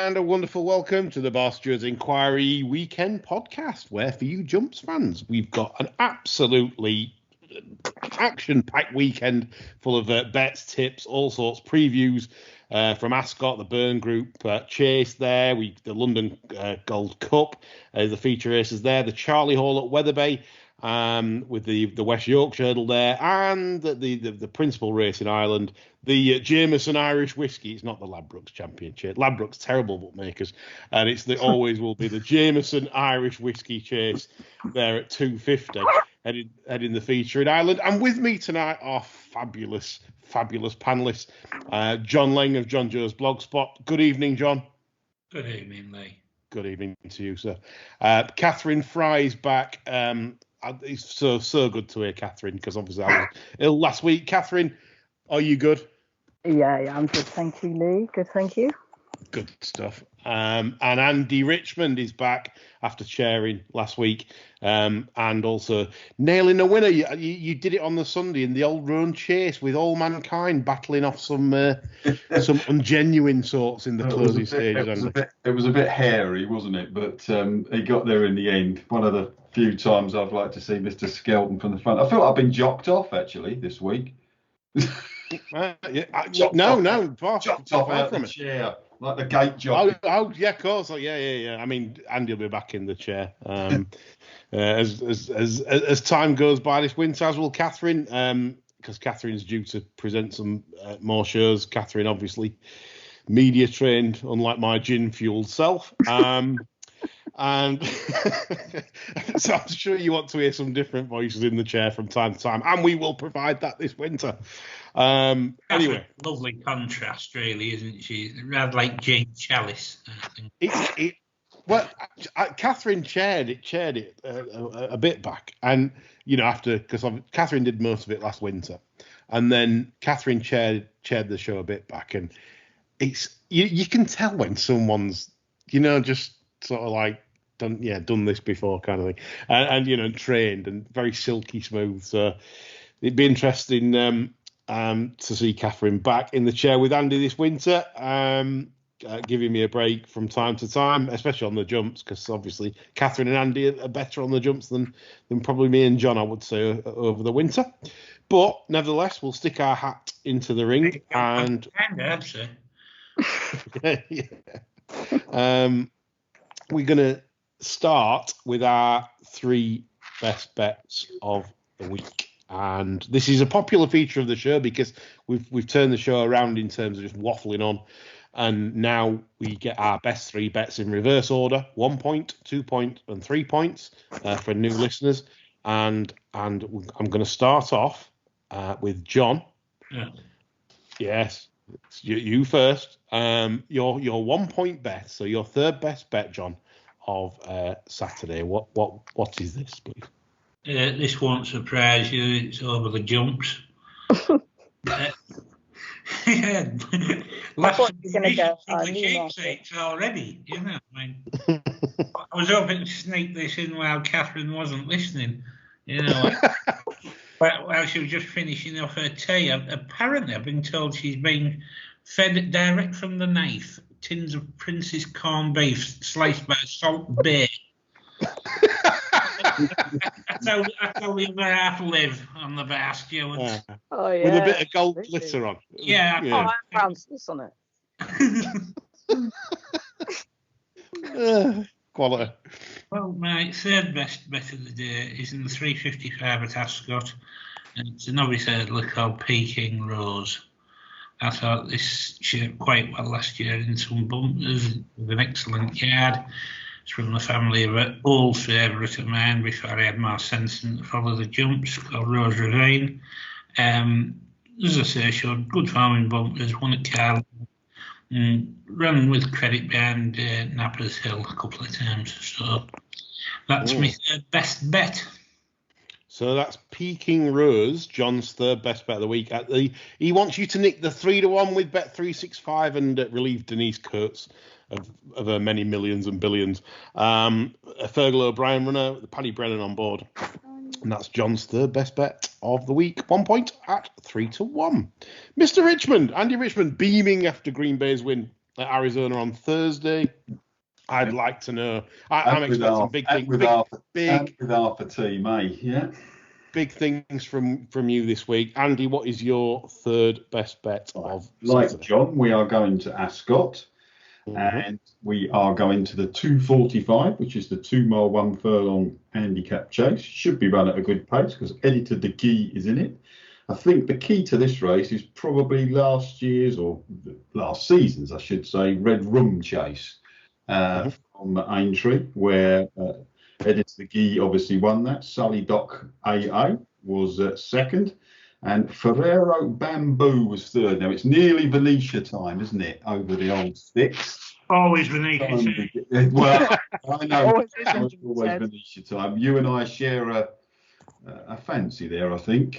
And a wonderful welcome to the Bar Stewards Inquiry Weekend Podcast, where for you Jumps fans, we've got an absolutely action-packed weekend full of bets, tips, all sorts, previews from Ascot, the Byrne group, Chase there, the London Gold Cup, the feature races there, the Charlie Hall at Wetherby, with the West Yorkshire Hurdle there, and the principal race in Ireland, the Jameson Irish Whiskey. It's not the Ladbrokes Championship. Ladbrokes terrible bookmakers, and always will be the Jameson Irish Whiskey Chase there at 250, heading the feature in Ireland. And with me tonight are fabulous panelists. John Lang of John Joe's Blogspot. Good evening, John. Good evening, Lee. Good evening to you, sir. Cathryn Fry is back. It's so good to hear Cathryn, because obviously I was ill last week. Cathryn, are you good? Yeah, I'm good. Thank you, Lee. Good, thank you. Good stuff. And Andy Richmond is back after chairing last week, and also nailing a winner. You did it on the Sunday in the Old Roan Chase with All Mankind battling off some ungenuine sorts in the closing stages. It was a bit hairy, wasn't it? But he got there in the end. One of the few times I'd like to see Mr. Skelton from the front. I feel like I've been jocked off actually this week. Chopped off out the chair. Like the gate job. Oh, yeah, of course. Yeah. I mean, Andy will be back in the chair as time goes by this winter, as will Cathryn, because Cathryn's due to present some more shows. Cathryn, obviously, media trained, unlike my gin-fueled self. And so I'm sure you want to hear some different voices in the chair from time to time, and we will provide that this winter. Anyway, lovely contrast, really, isn't she? Rather like Jane Chalice, I think. Cathryn chaired it a bit back, and because Cathryn did most of it last winter, and then Cathryn chaired the show a bit back, and it's you can tell when someone's just sort of like done this before kind of thing, and trained and very silky smooth. So it'd be interesting to see Cathryn back in the chair with Andy this winter, giving me a break from time to time, especially on the jumps, because obviously Cathryn and Andy are better on the jumps than probably me and John, I would say, over the winter. But nevertheless, we'll stick our hat into the ring and we're going to start with our three best bets of the week. And this is a popular feature of the show because we've turned the show around in terms of just waffling on. And now we get our best three bets in reverse order: 1 point, 2 point, and 3 points for new listeners. And I'm going to start off with John. Yeah. Yes, you first. Your 1 point bet, so your third best bet, John, of Saturday. What is this, please? This won't surprise you. It's over the jumps. Last week already, I was hoping to sneak this in while Cathryn wasn't listening. While she was just finishing off her tea. Apparently, I've been told she's been fed direct from the knife tins of Prince's corned beef sliced by Salt Bay. I tell you where I have to live on the Bar Stewards. Yeah. Oh, yeah. With a bit of gold glitter on. Yeah. I found this on it. Quality. Well, my third best bet of the day is in the 355 at Ascot, and it's a novice hurdler called Peking Rose. I thought this shaped quite well last year in some bumpers with an excellent yard. It's from the family of an old favourite of mine before I had more sense than to follow the jumps, called Rose Ravine. As I say, showed good form in bumpers, won at Carl, ran with credit behind Napper's Hill a couple of times. So that's my best bet. So that's Peking Rose, John's third best bet of the week. He wants you to nick the 3-1 with Bet365 and relieve Denise Coates of her many millions and billions. A Fergal O'Brien runner, Paddy Brennan on board. And that's John's third best bet of the week. 1 point at 3-1. Mr. Richmond, Andy Richmond, beaming after Green Bay's win at Arizona on Thursday. I'd like to know. I'm expecting big things. With Arthur T, mate. Yeah. Big things from you this week. Andy, what is your third best bet of Like Saturday? John, we are going to Ascot. And we are going to the 2:45, which is the 2 mile 1 furlong handicap chase. Should be run at a good pace because Editor de Guy is in it. I think the key to this race is probably last season's, I should say, Red Rum chase from Aintree, where Editor de Guy obviously won that. Sully Doc AA was second. And Ferrero Bamboo was third. Now, it's nearly Venetia time, isn't it, over the old sticks? Always Venetia. Well, I know it's always Venetia time. You and I share a fancy there, I think.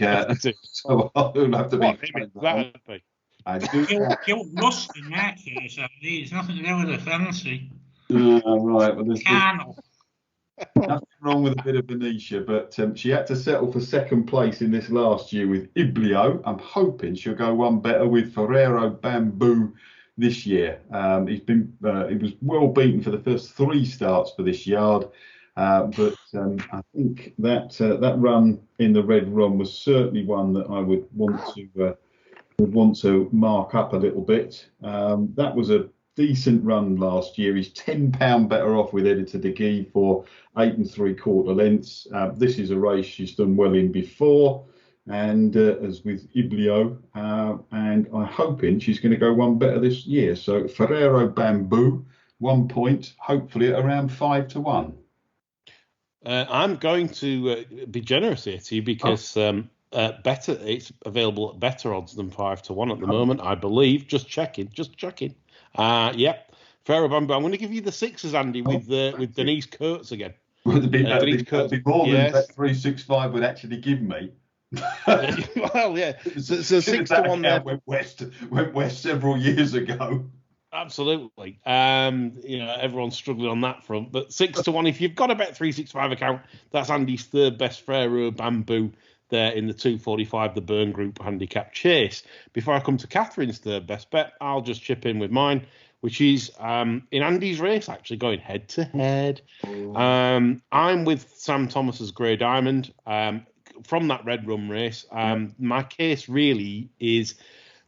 So I'll have to be. I do. You're lost in that case, Andy. It's nothing to do with a fancy. Right. Well, there's nothing wrong with a bit of Venetia, but she had to settle for second place in this last year with Iblio. I'm hoping she'll go one better with Ferrero Bamboo this year. He was well beaten for the first 3 starts for this yard, but I think that run in the Red Rum was certainly one that I would want to mark up a little bit. That was a decent run last year. He's £10 better off with Editor de Guy for 8 3/4 lengths. This is a race she's done well in before, and as with Iblio, and I'm hoping she's going to go one better this year. So Ferrero Bamboo, 1 point, hopefully at around 5 to 1. I'm going to be generous here to you because it's available at better odds than 5 to 1 at the moment, I believe. Just checking. Yep. Ferrero Bamboo. I'm going to give you the sixes, Andy, with Denise Coates again. That'd be more than Bet 365 would actually give me. Well, yeah. So 6 to 1 there. Went west several years ago. Absolutely. Everyone's struggling on that front. But 6 to 1, if you've got a Bet 365 account, that's Andy's third best Ferrero Bamboo there in the 2:45, the Byrne Group Handicap Chase. Before I come to Cathryn's third best bet, I'll just chip in with mine, which is in Andy's race, actually going head to head. I'm with Sam Thomas's Grey Diamond from that Red Rum race. My case really is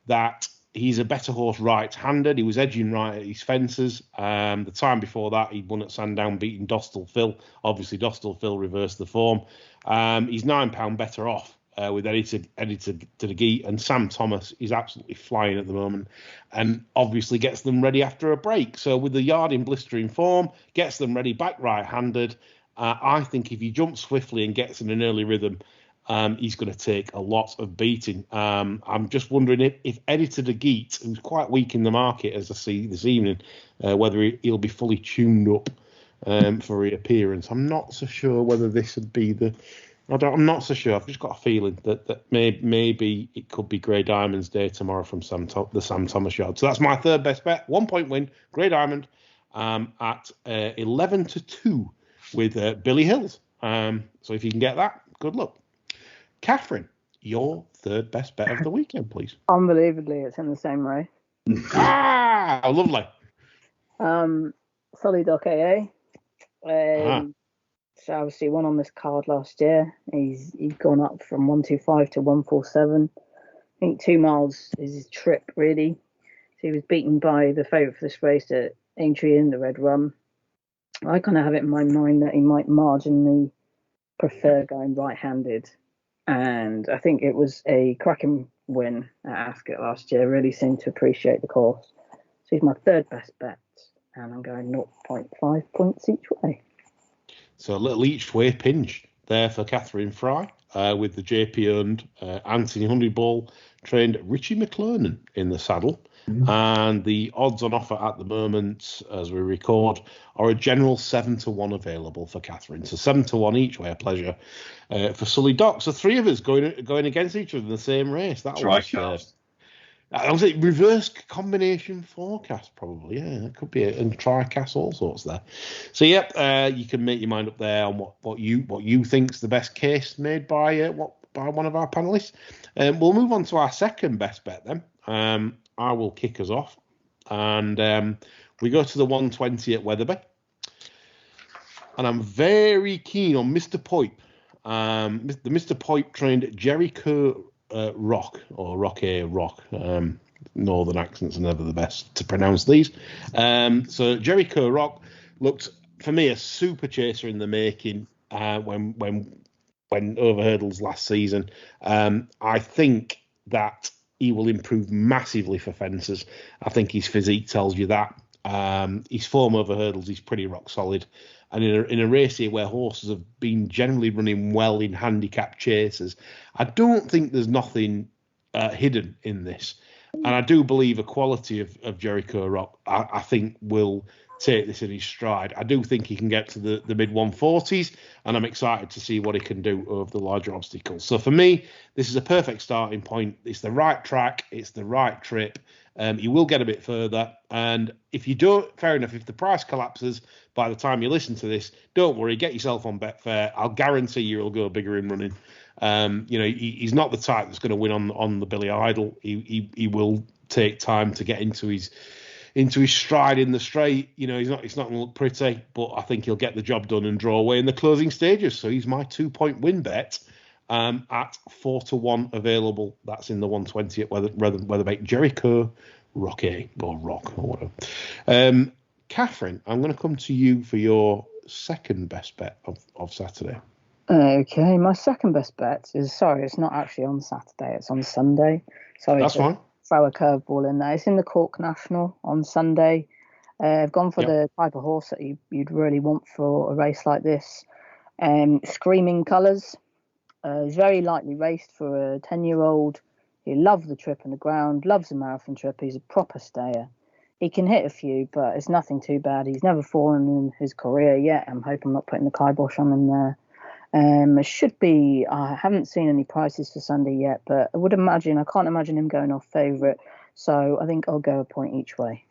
that he's a better horse right-handed. He was edging right at his fences. The time before that, he won at Sandown, beating Dostal Phil. Obviously, Dostal Phil reversed the form. He's £9 better off with Editor de Guy, and Sam Thomas is absolutely flying at the moment, and obviously gets them ready after a break. So with the yard in blistering form, gets them ready back right-handed. I think if he jumps swiftly and gets in an early rhythm, he's going to take a lot of beating. I'm just wondering if Editor de Guy, who's quite weak in the market, as I see this evening, whether he'll be fully tuned up for reappearance. I'm not so sure whether this would be I'm not so sure. I've just got a feeling that maybe it could be Grey Diamond's day tomorrow from the Sam Thomas yard. So that's my third best bet. 1 point win, Grey Diamond at 11 to 2 with Billy Hills. So if you can get that, good luck. Cathryn, your third best bet of the weekend, please. Unbelievably, it's in the same race. Lovely. Sully Doc AA. So obviously won on this card last year. He's gone up from 125 to 147. I think 2 miles is his trip really. So he was beaten by the favourite for this race at Aintree in the Red Rum. I kind of have it in my mind that he might marginally prefer going right-handed, and I think it was a cracking win at Ascot last year. Really seemed to appreciate the course. So he's my third best bet, and I'm going 0.5 points each way. So a little each way pinch there for Cathryn Fry with the JP owned Anthony Honeyball trained Richie McLernan in the saddle. And the odds on offer at the moment, as we record, are a general 7 to 1 available for Cathryn. So 7 to 1 each way, a pleasure for Sully Doc. So 3 of us going against each other in the same race. That was a reverse combination forecast, probably. Yeah, it could be and TriCast, all sorts there. So you can make your mind up there on what you think's the best case made by one of our panelists. We'll move on to our second best bet then. I will kick us off. And we go to the 120 at Wetherby. And I'm very keen on Mr. Poype. The Mr. Poype trained Jerry Kerr Rock, or Rock. Northern accents are never the best to pronounce these. So Jerry Kerr Rock looked, for me, a super chaser in the making when over hurdles last season. I think that he will improve massively for fences. I think his physique tells you that. His form over hurdles, he's pretty rock solid. And in a race here where horses have been generally running well in handicap chases, I don't think there's nothing hidden in this. And I do believe a quality of Jericho Rock, I think, will take this in his stride. I do think he can get to the mid-140s, and I'm excited to see what he can do over the larger obstacles. So for me, this is a perfect starting point. It's the right track. It's the right trip. He will get a bit further. And if you don't, fair enough, if the price collapses by the time you listen to this, don't worry, get yourself on Betfair. I'll guarantee you he'll go bigger in running. He's not the type that's going to win on the Billy Idol. He will take time to get into his stride in the straight. It's not going to look pretty, but I think he'll get the job done and draw away in the closing stages. So he's my 2-point win bet at 4-1 available. That's in the 120 at Wetherby. Jericho Rock or whatever. Cathryn, I'm going to come to you for your second best bet of Saturday. Okay, my second best bet is, it's not actually on Saturday, it's on Sunday. Sorry, that's fine. Throw a curveball in there. It's in the Cork National on Sunday. I've gone for the type of horse that you'd really want for a race like this. Screaming Colours. He's very lightly raced for a 10-year-old. He loves the trip and the ground, loves the marathon trip. He's a proper stayer. He can hit a few, but it's nothing too bad. He's never fallen in his career yet. I'm hoping I'm not putting the kibosh on him there. It should be, I haven't seen any prices for Sunday yet, but I can't imagine him going off favourite. So I think I'll go a point each way.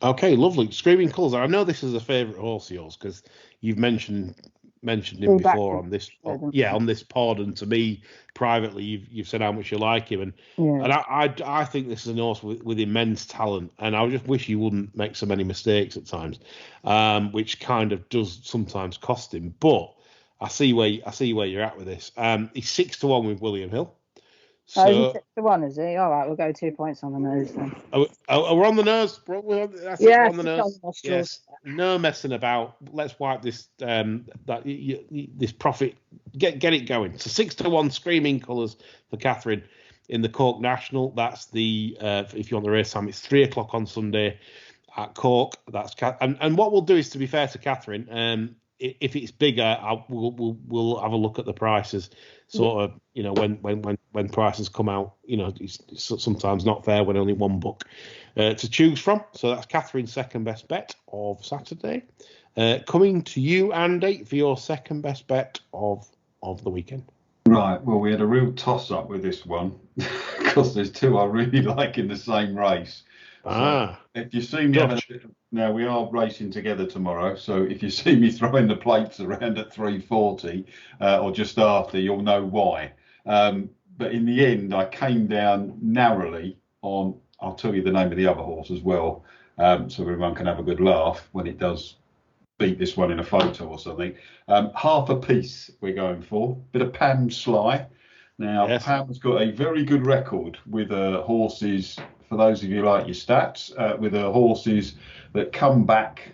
Okay, lovely. Screaming Colours. I know this is a favourite horse of yours because you've mentioned him before on this pod, and to me privately you've said how much you like him, and I think this is an horse with immense talent, and I just wish he wouldn't make so many mistakes at times, which kind of does sometimes cost him. But I see where you're at with this. He's 6-1 with William Hill. So, he's 6-1, is he? All right, we'll go 2 points on the nose then. We're on the nose. That's we're on the nose. Yes. No messing about. Let's wipe this this profit. Get it going. So 6-1 Screaming Colours for Cathryn in the Cork National. That's the if you want the race time, it's 3:00 on Sunday at Cork. That's and what we'll do is, to be fair to Cathryn, if it's bigger, we'll have a look at the prices. Sort of, when prices come out, it's sometimes not fair when only one book to choose from. So that's Cathryn's second best bet of Saturday. Coming to you, Andy, for your second best bet of the weekend. Right. Well, we had a real toss up with this one because there's two I really like in the same race. So if you see me now, we are racing together tomorrow, so if you see me throwing the plates around at 3:40 or just after, you'll know why. But in the end, I came down narrowly on, I'll tell you the name of the other horse as well, so everyone can have a good laugh when it does beat this one in a photo or something. Half a piece we're going for, bit of Pam Sly. Now, yes. Pam's got a very good record with horses, for those of you who like your stats, with horses that come back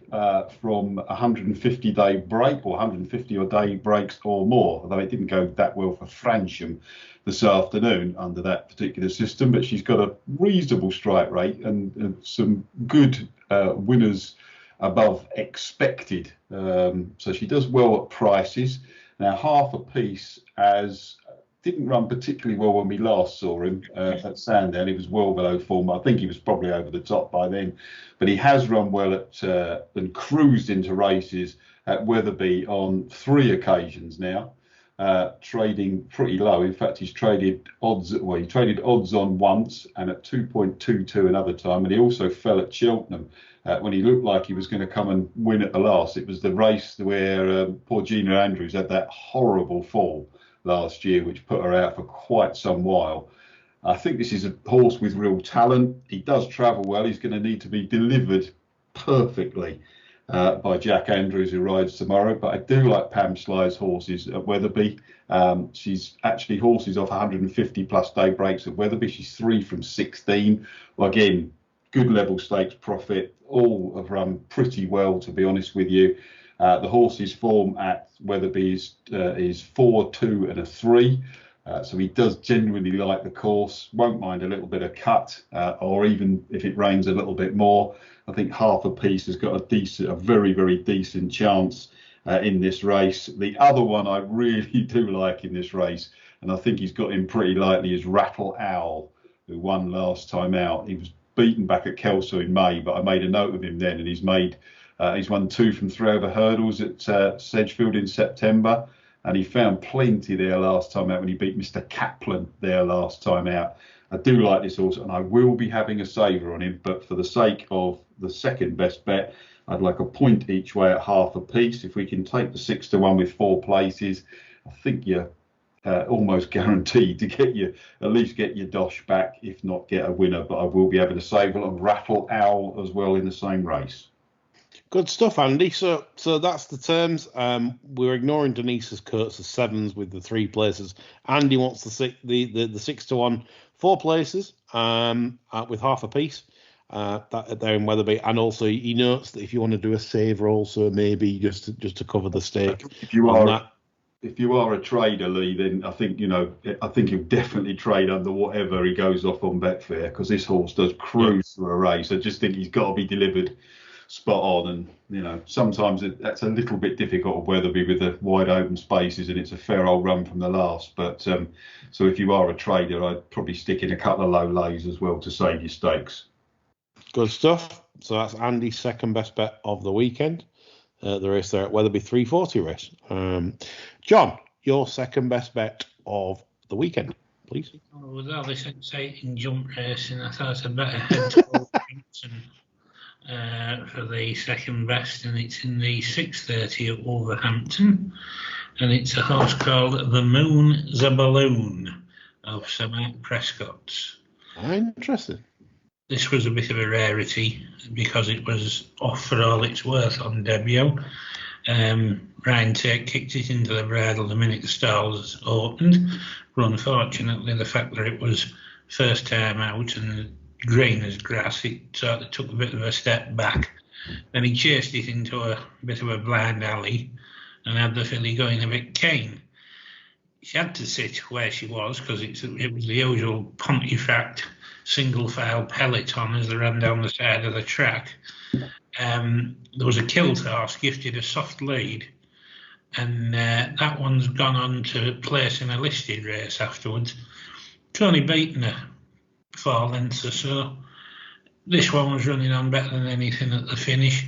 from 150-day break or 150-day breaks or more, although it didn't go that well for Fransham this afternoon under that particular system, but she's got a reasonable strike rate and some good winners above expected. So she does well at prices. Now, half a piece didn't run particularly well when we last saw him at Sandown. He was well below form. I think he was probably over the top by then, but he has run well and cruised into races at Wetherby on 3 occasions now, trading pretty low. In fact, he traded odds on once and at 2.22 another time, and he also fell at Cheltenham when he looked like he was going to come and win at the last. It was the race where poor Gina Andrews had that horrible fall last year, which put her out for quite some while. I think this is a horse with real talent. He does travel well. He's going to need to be delivered perfectly by Jack Andrews, who rides tomorrow. But I do like Pam Sly's horses at Wetherby. She's actually horses off 150 plus day breaks at Wetherby. She's 3 from 16. Well, again, good level stakes profit. All have run pretty well, to be honest with you. The horse's form at Wetherby is 4, 2 and a 3. So he does genuinely like the course, won't mind a little bit of cut, or even if it rains a little bit more. I think half a piece has got a very, very decent chance in this race. The other one I really do like in this race, and I think he's got him pretty lightly, is Rattle Owl, who won last time out. He was beaten back at Kelso in May, but I made a note of him then, and he's won 2 from 3 over hurdles at Sedgefield in September. And he found plenty there last time out when he beat Mr. Kaplan there last time out. I do like this horse, and I will be having a saver on him. But for the sake of the second best bet, I'd like a point each way at half a piece. If we can take the 6 to 1 with 4 places, I think you're almost guaranteed to at least get your dosh back, if not get a winner. But I will be having a saver on Rattle Owl as well in the same race. Good stuff, Andy. So that's the terms. We're ignoring Denise's Kurtz of 7s with the 3 places. Andy wants the 6 to 1 4 places with half a piece. That there in Wetherby, and also he notes that if you want to do a saver, also maybe just to cover the stake. If you are a trader, Lee, then I think he'll definitely trade under whatever he goes off on Betfair, because this horse does cruise through a race. I just think he's got to be delivered spot on, and sometimes that's a little bit difficult at Wetherby with the wide open spaces, and it's a fair old run from the last. But so if you are a trader, I'd probably stick in a couple of low lays as well to save your stakes. Good stuff. So that's Andy's second best bet of the weekend. The race there at Wetherby 340 race. John, your second best bet of the weekend, please. With all this exciting jump racing, I thought I'd better head to Wolverhampton for the second best, and it's in the 6:30 at Wolverhampton, and it's a horse called The Moon's a Balloon of Sir Mark Prescott's. Interesting. This was a bit of a rarity because it was off for all it's worth on debut. Ryan Tate kicked it into the bridle the minute the stalls opened, but unfortunately the fact that it was first time out and green as grass, it sort of took a bit of a step back. Then he chased it into a bit of a blind alley and had the filly going a bit keen. She had to sit where she was because it was the usual Pontefract single file peloton as they ran down the side of the track. There was a killed horse gifted a soft lead, and that one's gone on to place in a listed race afterwards. It's only beaten her 4 lengths or so. This one was running on better than anything at the finish.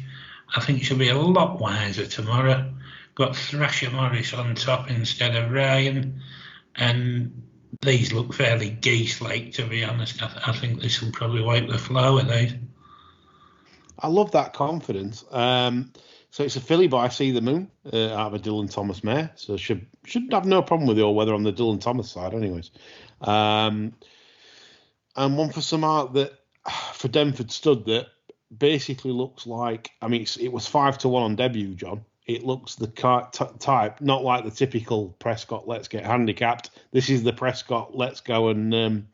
I think she'll be a lot wiser tomorrow. Got Thrasher Morris on top instead of Ryan, and these look fairly geese-like, to be honest. I think this will probably wipe the floor with these. I love that confidence. So it's a filly by See the Moon out of a Dylan Thomas mare. So should have no problem with the all-weather on the Dylan Thomas side anyways. And one for some art that for Denford Stud that basically looks like, I mean, it was 5 to 1 on debut, John. It looks the type, not like the typical Prescott, let's get handicapped. This is the Prescott, let's go and...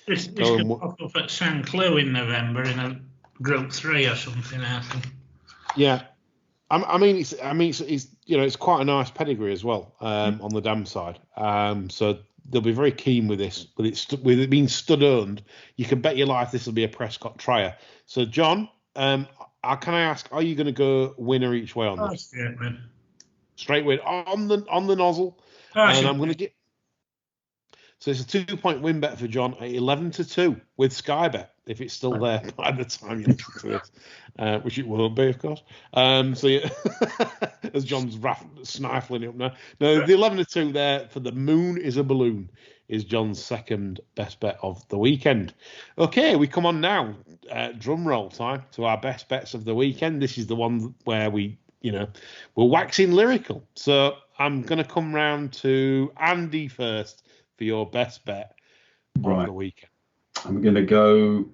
This could pop up at St. Cloud in November in a Group 3 or something, I think. Yeah. I mean, it's quite a nice pedigree as well on the dam side. So they'll be very keen with this. With it being stud owned, you can bet your life this will be a Prescott trier. So, John, can I ask, are you going to go winner each way on this? Straight win on the nozzle. And I'm going to get. So it's a 2-point win bet for John at 11 to 2 with Sky Bet if it's still there by the time you listen to it, which it won't be, of course. So yeah, as John's snifling it up now. No, the 11 to 2 there for The Moon is a Balloon is John's second best bet of the weekend. Okay, we come on now. Drum roll time to our best bets of the weekend. This is the one where we're waxing lyrical. So I'm going to come round to Andy first for your best bet. over the weekend? I'm going to go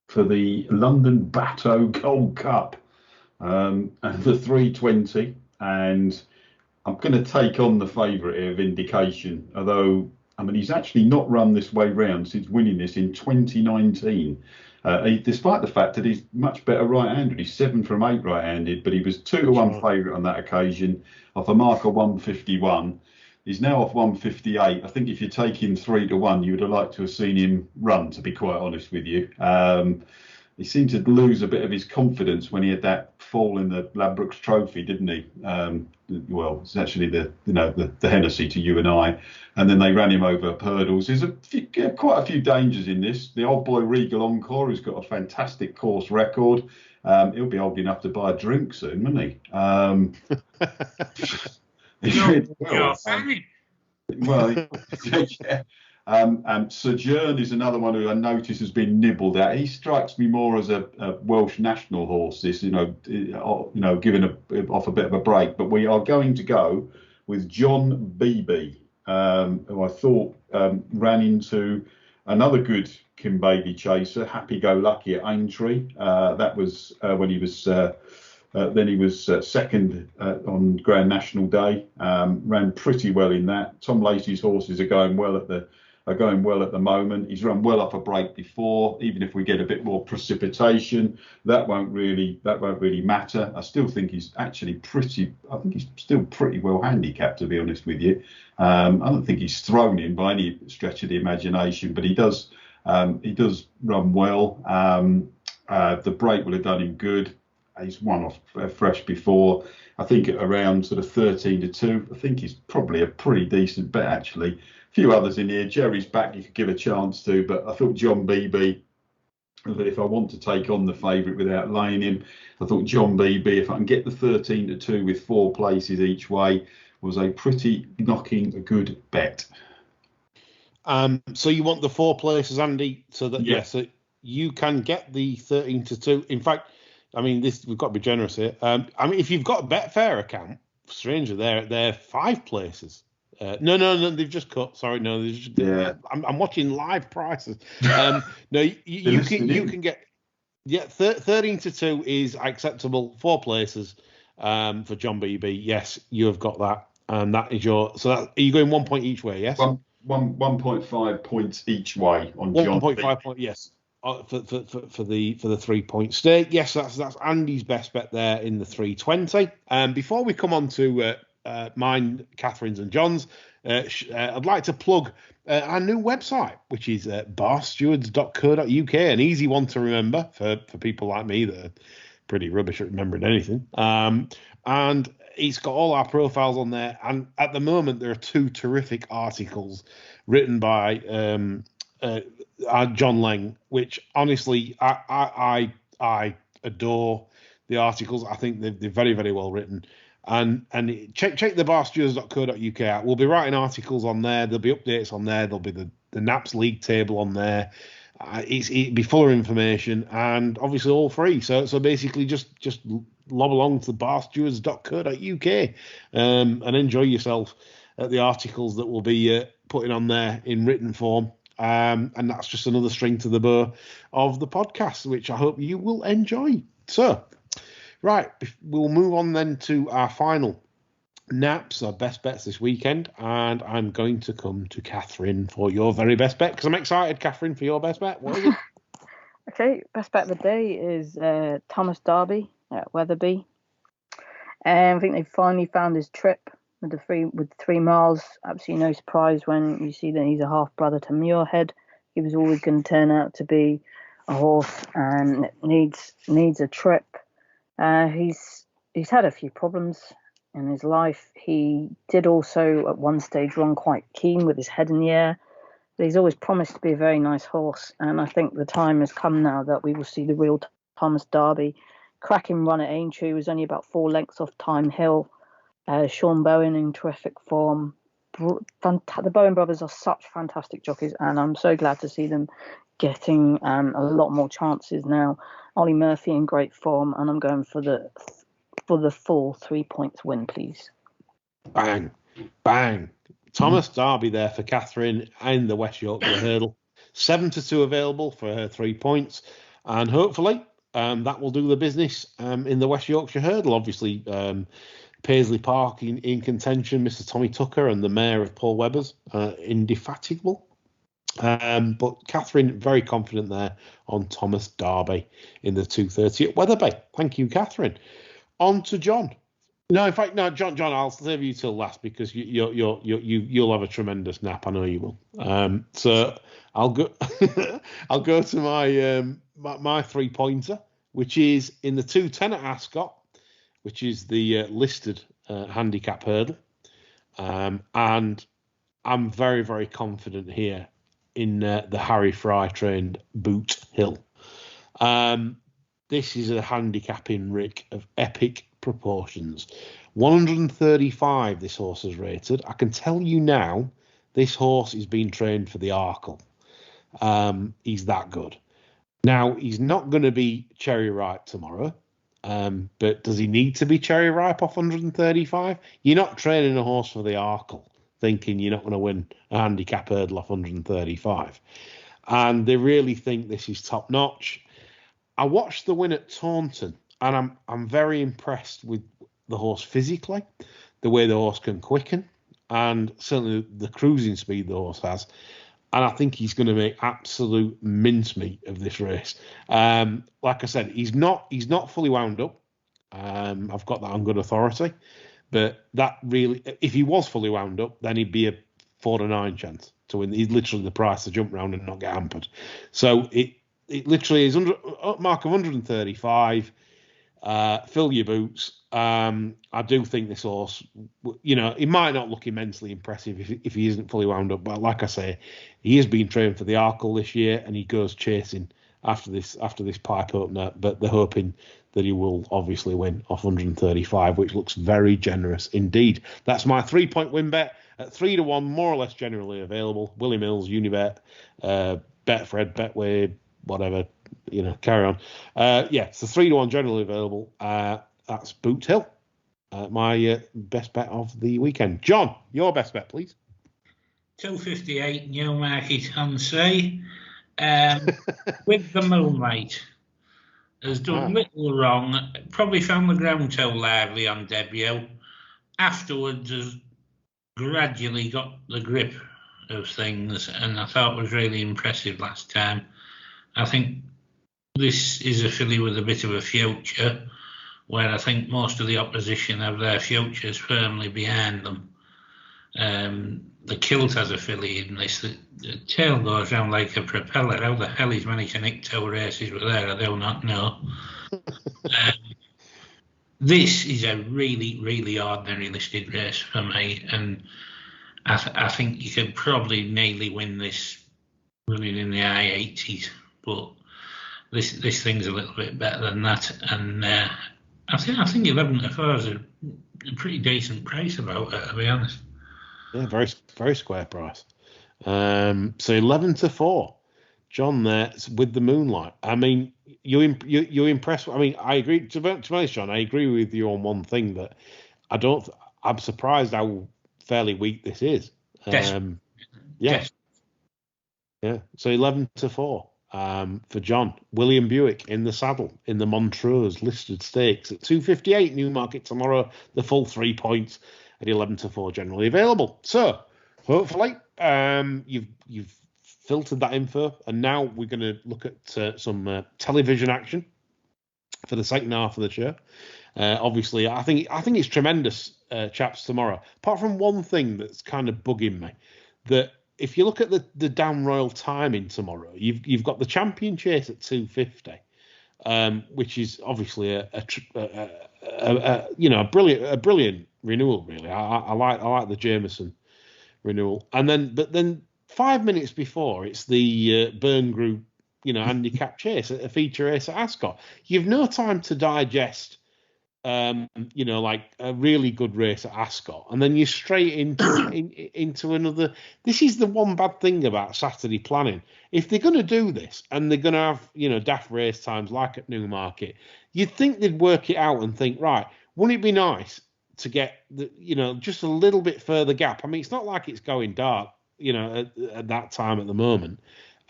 for the London Bateaux Gold Cup and the 320, and I'm going to take on the favourite here, Vindication, although, I mean, he's actually not run this way round since winning this in 2019, despite the fact that he's much better right-handed. He's 7 from 8 right-handed, but he was 2-1 favourite on that occasion off a mark of 151. He's now off 158. I think if you take him 3-1, you would have liked to have seen him run, to be quite honest with you. He seemed to lose a bit of his confidence when he had that fall in the Ladbrokes Trophy, didn't he? Well, it's actually the Hennessy to you and I, and then they ran him over hurdles. There's quite a few dangers in this. The old boy Regal Encore, who's got a fantastic course record. He'll be old enough to buy a drink soon, won't he? Well, yeah. Sojourn is another one who I notice has been nibbled at. He strikes me more as a Welsh national horse. This, giving off a bit of a break. But we are going to go with John Beebe, who I thought ran into another good Kimberley chaser, Happy Go Lucky at Aintree. That was when he was. Then he was second on Grand National Day. Ran pretty well in that. Tom Lacey's horses are going well at the moment. He's run well off a break before. Even if we get a bit more precipitation, that won't really matter. I still think he's actually still pretty well handicapped, to be honest with you. I don't think he's thrown in by any stretch of the imagination, but he does run well. The break will have done him good. He's won off fresh before. I think at around sort of 13-2. I think he's probably a pretty decent bet, actually. A few others in here. Jerry's back you could give a chance to, but I thought John Beebe, if I want to take on the favourite without laying him, I thought John Beebe, if I can get the 13-2 with 4 places each way, was a pretty knocking good bet. So you want the 4 places, Andy, so that so you can get the 13-2. In fact, I mean, we've got to be generous here. I mean, if you've got a Betfair account, strangely, they're 5 places. No, they've just cut. Sorry, no, I'm watching live prices. No, you can get 13-2 is acceptable. 4 places for John Beebe. Yes, you have got that, and that is your. So are you going 1 point each way? Yes. 1.5 points each way on John. 1.5 points. Yes. For the 3 point stake. Yes, that's Andy's best bet there in the 320. Before we come on to mine, Cathryn's and John's, I'd like to plug our new website, which is barstewards.co.uk, an easy one to remember for people like me that are pretty rubbish at remembering anything. And it's got all our profiles on there. And at the moment, there are 2 terrific articles written by John Lang, which honestly I adore the articles. I think they're very, very well written. And check the barstewards.co.uk out. We'll be writing articles on there. There'll be updates on there. There'll be the NAPS league table on there. It'll be full of information and obviously all free. So basically just lob along to barstewards.co.uk and enjoy yourself at the articles that we'll be putting on there in written form. And that's just another string to the bow of the podcast, which I hope you will enjoy. So, right, we'll move on then to our final naps, our best bets this weekend. And I'm going to come to Cathryn for your very best bet, because I'm excited, Cathryn, for your best bet. What is it? Okay, best bet of the day is Thomas Darby at Wetherby. I think they finally found his trip with 3 miles. Absolutely no surprise when you see that he's a half brother to Muirhead. He was always going to turn out to be a horse and needs a trip. He's had a few problems in his life. He did also at one stage run quite keen with his head in the air. But he's always promised to be a very nice horse, and I think the time has come now that we will see the real Thomas Darby. Cracking run at Aintree, was only about 4 lengths off Time Hill. Sean Bowen in terrific form. The Bowen brothers are such fantastic jockeys, and I'm so glad to see them getting a lot more chances now. Ollie Murphy in great form, and I'm going for the full 3 points win, please. Bang, bang. Thomas Darby there for Cathryn and the West Yorkshire Hurdle. 7-2 available for her 3 points. And hopefully that will do the business in the West Yorkshire Hurdle. Obviously, Paisley Park in contention, Mr. Tommy Tucker and the Mayor of Paul Webber's indefatigable. But Cathryn, very confident there on Thomas Darby in the 2:30 at Wetherby. Thank you, Cathryn. On to John. No, in fact, no, John, I'll save you till last because you'll have a tremendous nap. I know you will. So I'll go. I'll go to my 3-pointer, which is in the 2:10 at Ascot, which is the listed handicap hurdle, and I'm very, very confident here in the Harry Fry trained Boot Hill. This is a handicapping Rick of epic proportions. 135 this horse is rated. I can tell you now, this horse is being trained for the Arkle. He's that good. Now, he's not going to be cherry ripe tomorrow, but does he need to be cherry ripe off 135? You're not training a horse for the Arkle thinking you're not going to win a handicap hurdle off 135. And they really think this is top notch. I watched the win at Taunton, and I'm very impressed with the horse physically, the way the horse can quicken, and certainly the cruising speed the horse has. And I think he's going to make absolute mincemeat of this race. Like I said, he's not fully wound up. I've got that on good authority. But that really, if he was fully wound up, then he'd be a 4-9 chance to win. He's literally the price to jump round and not get hampered. So it literally is mark of 135. Fill your boots. I do think this horse, he might not look immensely impressive if he isn't fully wound up. But like I say, he is being trained for the Arkle this year, and he goes chasing after this pipe opener. But they're hoping that he will obviously win off 135, which looks very generous indeed. That's my 3-point win bet at 3-1, more or less generally available. Willie Mills, Unibet, Betfred, Betway, whatever. Carry on. So 3-1 generally available. That's Boot Hill. My best bet of the weekend. John, your best bet, please. 258 Newmarket on Sea. With the Moonlight. Has done little wrong. Probably found the ground too lively on debut. Afterwards has gradually got the grip of things, and I thought it was really impressive last time. I think this is a filly with a bit of a future, where I think most of the opposition have their futures firmly behind them. The Kilt has a filly in this. The tail goes round like a propeller. How the hell he's managed to nick 2 races with there, I do not know. This is a really, really ordinary listed race for me, and I think you could probably nearly win this running in the high 80s, but this thing's a little bit better than that, and I think 11-4 is a pretty decent price about it, to be honest. Yeah, very, very square price. So 11-4, John there with the Moonlight. I mean, you impressed. I mean, I agree. To be honest, John, I agree with you on one thing, that I'm surprised how fairly weak this is. Yeah. So 11-4 for John. William Buick in the saddle in the Montrose listed stakes at 258 Newmarket tomorrow. The full 3 points at 11-4 generally available. So hopefully you've filtered that info, and now we're going to look at some television action for the second half of the show. Obviously, I think it's tremendous, chaps, tomorrow. Apart from one thing that's kind of bugging me, that if you look at the Down Royal timing tomorrow, you've got the Champion Chase at 250, which is obviously a brilliant renewal. Really, I like the Jameson renewal, but then 5 minutes before, it's the Byrne Group, Handicap Chase, a feature race at Ascot. You've no time to digest, like a really good race at Ascot, and then you're straight into another. This is the one bad thing about Saturday planning. If they're going to do this, and they're going to have, daft race times like at Newmarket, you'd think they'd work it out and think, right, wouldn't it be nice to get just a little bit further gap. I mean, it's not like it's going dark, at that time at the moment.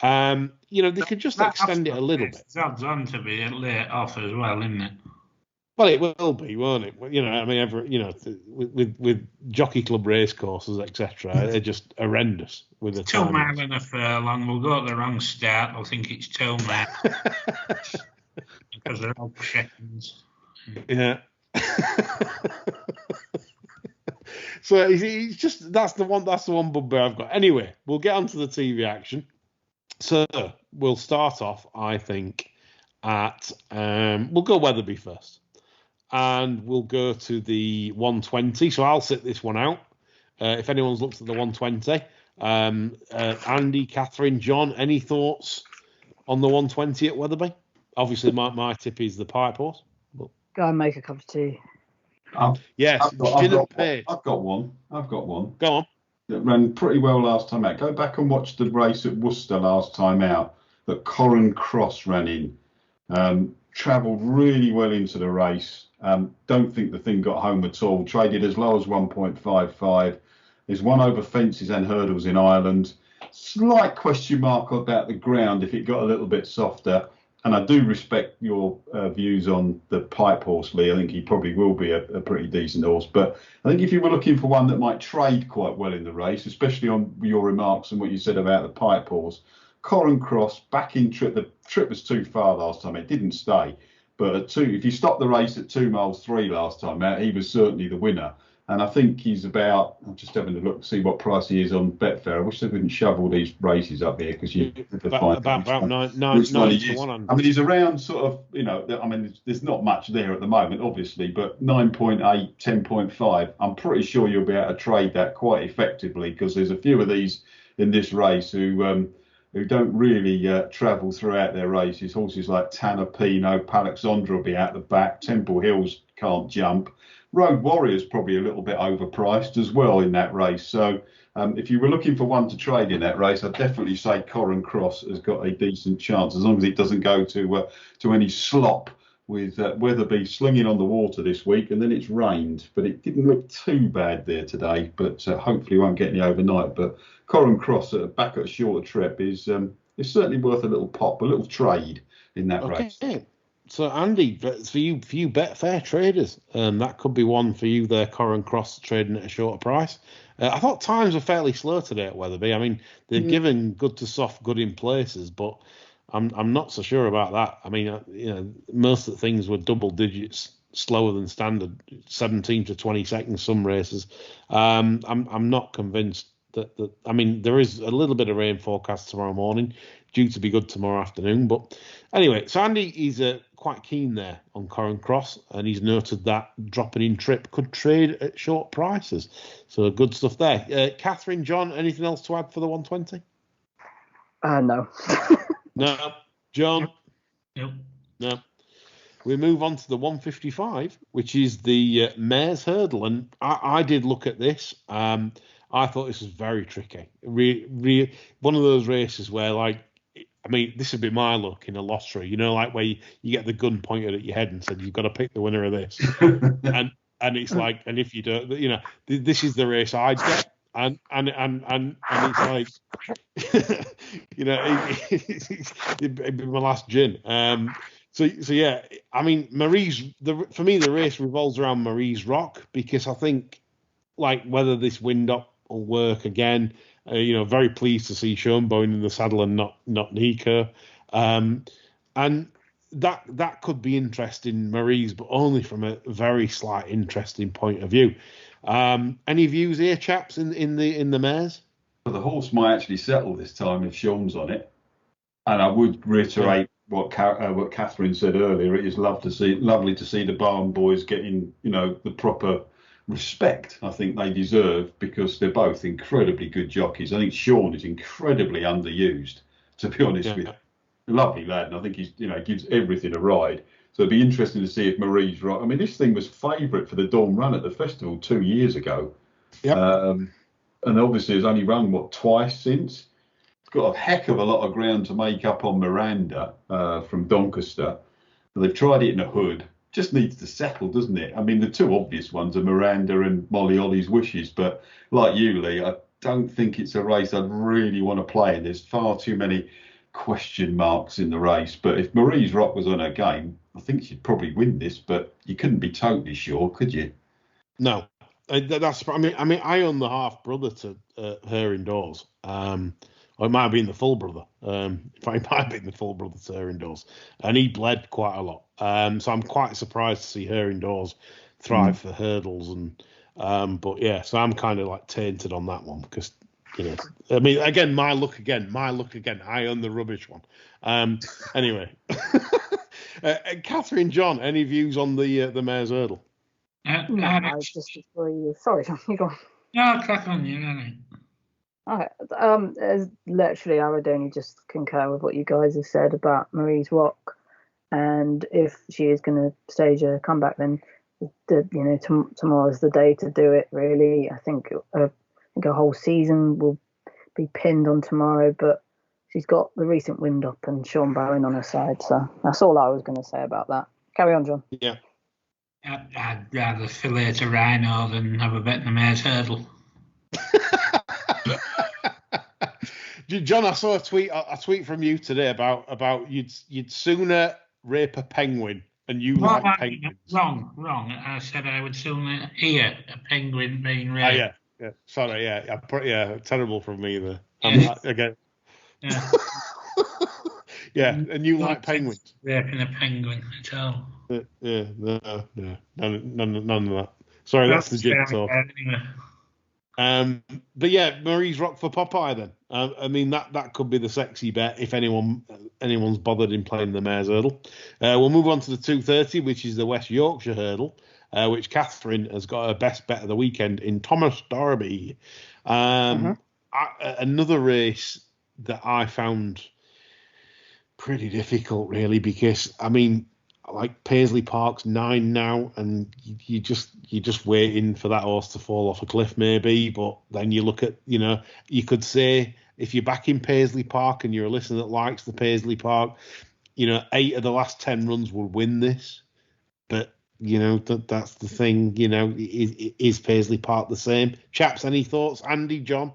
They could just extend it a little bit. It's odds on to be late off as well, isn't it? Well, it will be, won't it? With jockey club race courses, etc., they're just horrendous with the 2 mile and a furlong. We'll go at the wrong start. I'll think it's 2 miles because they're all chickens. Yeah. So it's just that's the one bugbear I've got. Anyway, we'll get onto the TV action. So we'll start off, I think, at we'll go Wetherby first. And we'll go to the 120. So I'll sit this one out. If anyone's looked at the 120, Andy, Cathryn, John, any thoughts on the 120 at Wetherby? Obviously, my tip is the pipe horse. But... Go and make a cup of tea. Yes, I've got one. Go on. That ran pretty well last time out. Go back and watch the race at Worcester last time out that Corin Cross ran in. Travelled really well into the race. Don't think the thing got home at all. Traded as low as 1.55. There's one over fences and hurdles in Ireland. Slight question mark about the ground if it got a little bit softer. And I do respect your views on the pipe horse, Lee. I think he probably will be a pretty decent horse. But I think if you were looking for one that might trade quite well in the race, especially on your remarks and what you said about the pipe horse, Corin Cross, backing trip. The trip was too far last time. It didn't stay. But if you stop the race at 2 miles 3 last time out, he was certainly the winner. And I think he's about, I'm just having a look to see what price he is on Betfair. I wish they wouldn't shovel these races up here because you about 9 to 1. I mean, he's around sort of, there's not much there at the moment, obviously, but 9.8, 10.5. I'm pretty sure you'll be able to trade that quite effectively because there's a few of these in this race who don't really travel throughout their races. Horses like Tanner Pino, Palexandra will be out the back. Temple Hills can't jump. Road Warrior's probably a little bit overpriced as well in that race. So if you were looking for one to trade in that race, I'd definitely say Corin Cross has got a decent chance, as long as it doesn't go to any slop with Wetherby slinging on the water this week, and then it's rained. But it didn't look too bad there today, but hopefully won't get any overnight. But Corin Cross back at a shorter trip is certainly worth a little pop, a little trade in that race. So Andy, for you Betfair traders, that could be one for you there. Corin Cross trading at a shorter price. I thought times were fairly slow today at Wetherby. I mean, they've given good to soft, good in places, but I'm not so sure about that. I mean, most of the things were double digits slower than standard, 17 to 20 seconds some races. I'm not convinced that. I mean, there is a little bit of rain forecast tomorrow morning, due to be good tomorrow afternoon. But anyway, so Andy is quite keen there on Corin Cross, and he's noted that dropping in trip could trade at short prices. So good stuff there. Cathryn, John, anything else to add for the 120? No. No. John? Nope. No. We move on to the 155, which is the Mares Hurdle. And I did look at this. I thought this was very tricky. One of those races where, this would be my luck in a lottery, like where you get the gun pointed at your head and said, you've got to pick the winner of this. and it's like, and if you don't, this is the race I'd get. And it's like, it'd be my last gin. So yeah, I mean, for me, the race revolves around Marie's Rock, because I think, whether this wind up will work again. Very pleased to see Sean Bowen in the saddle and not Nico. And that could be interesting, Marie's, but only from a very slight interesting point of view. Any views here, chaps, in the mares? Well, the horse might actually settle this time if Sean's on it. And I would reiterate what Cathryn said earlier. It is lovely to see the Barn boys getting, the proper respect I think they deserve, because they're both incredibly good jockeys. I think Sean is incredibly underused, to be honest with you. Lovely lad, and I think he's gives everything a ride. So it'd be interesting to see if Marie's right. I mean, this thing was favourite for the Dawn Run at the festival 2 years ago. Yep. And obviously has only run twice since. It's got a heck of a lot of ground to make up on Miranda from Doncaster. They've tried it in a hood. just needs to settle, doesn't it? I mean, the two obvious ones are Miranda and Molly Ollie's Wishes, but like you, Lee, I don't think it's a race I'd really want to play in. There's far too many question marks in the race. But if Marie's Rock was on her game, I think she'd probably win this, but you couldn't be totally sure, could you? No. That's. I mean, I own the half brother to her indoors. Or it might have been the full brother. In fact, it might have been the full brother to her indoors, and he bled quite a lot. So I'm quite surprised to see her indoors thrive for hurdles. And but yeah, so I'm kind of like tainted on that one because I mean, again, my luck again. I own the rubbish one. Anyway, Cathryn, John, any views on the Mare's Hurdle? No, I just agree with. Sorry, John, you go on. No, crack on, you know. Okay. Literally, I would only just concur with what you guys have said about Marie's Rock, and if she is going to stage a comeback, then tomorrow's the day to do it. Really, I think a whole season will be pinned on tomorrow, but she's got the recent wind up and Sean Bowen on her side, so that's all I was going to say about that. Carry on, John. Yeah. I'd rather fillet a rhino than have a bet in the Mare's Hurdle. John, I saw a tweet from you today about you'd sooner rape a penguin and you like penguins. Wrong. I said I would sooner hear a penguin being raped. Yeah. Sorry, yeah. Terrible from me there. Again. Yeah. Yeah, and you like penguins. Raping a penguin at all. Yeah, no, none of that. Sorry, that's the jig talk. Anyway. But yeah, Marie's Rock for Popeye then. I mean that could be the sexy bet if anyone's bothered in playing the Mare's Hurdle. We'll move on to the 2:30, which is the West Yorkshire Hurdle, which Cathryn has got her best bet of the weekend in Thomas Derby. Another race that I found pretty difficult, really, because I mean, like Paisley Park's 9 now, and you're just waiting for that horse to fall off a cliff, maybe. But then you look at, you could say if you're back in Paisley Park and you're a listener that likes the Paisley Park, 8 of the last 10 runs will win this. But that's the thing. Is Paisley Park the same? Chaps, any thoughts? Andy, John?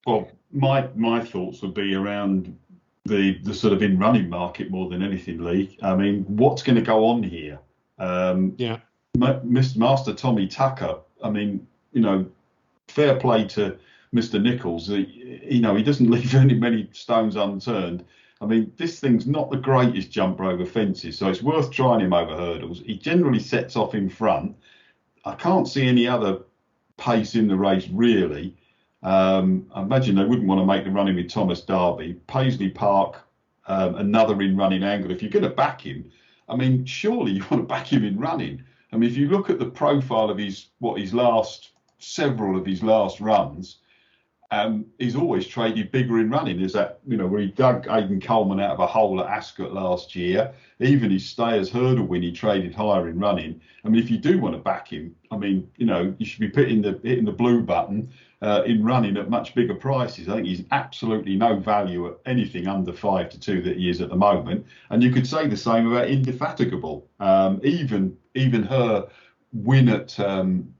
Well, my thoughts would be around the sort of in-running market more than anything, Lee. I mean, what's going to go on here? Mr. Master Tommy Tucker, I mean, fair play to Mr. Nichols. He doesn't leave very many stones unturned. I mean, this thing's not the greatest jumper over fences, so it's worth trying him over hurdles. He generally sets off in front. I can't see any other pace in the race, really. I imagine they wouldn't want to make the running with Thomas Derby. Paisley Park, another in-running angle. If you're going to back him, I mean, surely you want to back him in running. I mean, if you look at the profile of several of his last runs, he's always traded bigger in running. There's that, where he dug Aidan Coleman out of a hole at Ascot last year. Even his Stayers Hurdle win, he traded higher in running. I mean, if you do want to back him, I mean, you should be hitting the blue button in running at much bigger prices. I think he's absolutely no value at anything under 5-2 that he is at the moment. And you could say the same about Indefatigable. Even her win at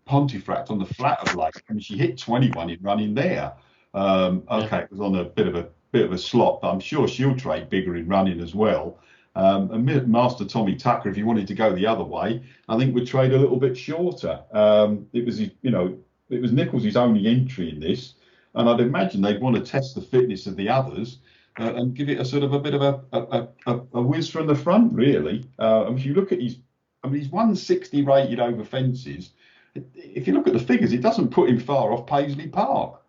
Pontefract on the flat of late. I mean, she hit 21 in running there. It was on a bit of a slot, but I'm sure she'll trade bigger in running as well. And Master Tommy Tucker, if you wanted to go the other way, I think would trade a little bit shorter. It was Nichols' only entry in this, and I'd imagine they'd want to test the fitness of the others and give it a sort of a bit of a whiz from the front, really. If you look at he's 160 rated over fences. If you look at the figures, it doesn't put him far off Paisley Park,